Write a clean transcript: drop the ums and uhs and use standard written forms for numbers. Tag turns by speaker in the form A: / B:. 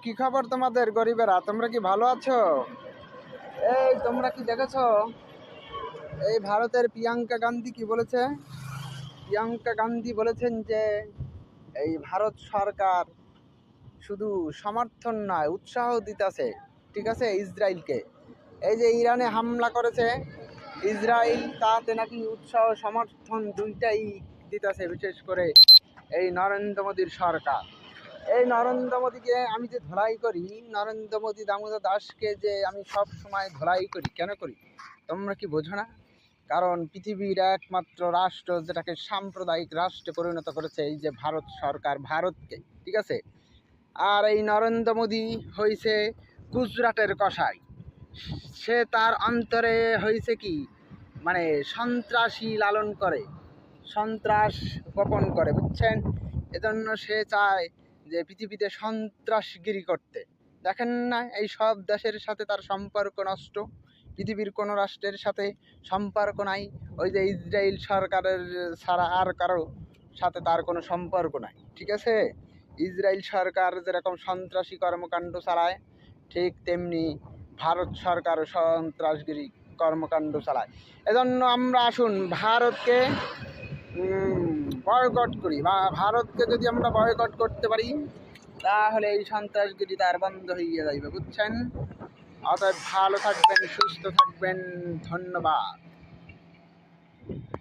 A: কি খবর তোমাদের গরিবেরা? তোমরা কি ভালো আছো? এই তোমরা কি দেখেছো এই ভারতের প্রিয়াঙ্কা গান্ধী কি বলেছে? প্রিয়াঙ্কা গান্ধী বলেছেন যে এই ভারত সরকার শুধু সমর্থন নয়, উৎসাহ দিতেছে, ঠিক আছে, ইসরায়েলকে। এই যে ইরানে হামলা করেছে ইসরায়েল, তাতে নাকি উৎসাহ সমর্থন দুইটাই দিতেছে, বিশেষ করে এই নরেন্দ্র মোদীর সরকার। এই নরেন্দ্র মোদীকে আমি যে ধোলাই করি, নরেন্দ্র মোদী দামোদর দাসকে যে আমি সব সময় ধোলাই করি, কেন করি তোমরা কি বোঝো না? কারণ পৃথিবীর একমাত্র রাষ্ট্র যেটাকে সাম্প্রদায়িক রাষ্ট্রে পরিণত করেছে এই যে ভারত সরকার, ভারতকে, ঠিক আছে। আর এই নরেন্দ্র মোদী হয়েছে গুজরাটের কসাই। সে তার অন্তরে হয়েছে কি, মানে সন্ত্রাসী লালন করে, সন্ত্রাস বপন করে, বুঝছেন? এজন্য সে চায় যে পৃথিবীতে সন্ত্রাসগিরি করতে। দেখেন না, এই সব দেশের সাথে তার সম্পর্ক নষ্ট, পৃথিবীর কোনো রাষ্ট্রের সাথে সম্পর্ক নাই। ওই যে ইসরায়েল সরকারের ছাড়া আর কারো সাথে তার কোনো সম্পর্ক নাই, ঠিক আছে। ইসরায়েল সরকার যেরকম সন্ত্রাসী কর্মকাণ্ড চালায়, ঠিক তেমনি ভারত সরকার সন্ত্রাসগিরি কর্মকাণ্ড চালায়। এজন্য আমরা আসুন ভারতকে বয়কট করি, বা ভারতকে যদি আমরা বয়কট করতে পারি তাহলে এই সন্ত্রাসগিরি তার বন্ধ হয়ে যাইবে, বুঝছেন? অতএব ভালো থাকবেন, সুস্থ থাকবেন, ধন্যবাদ।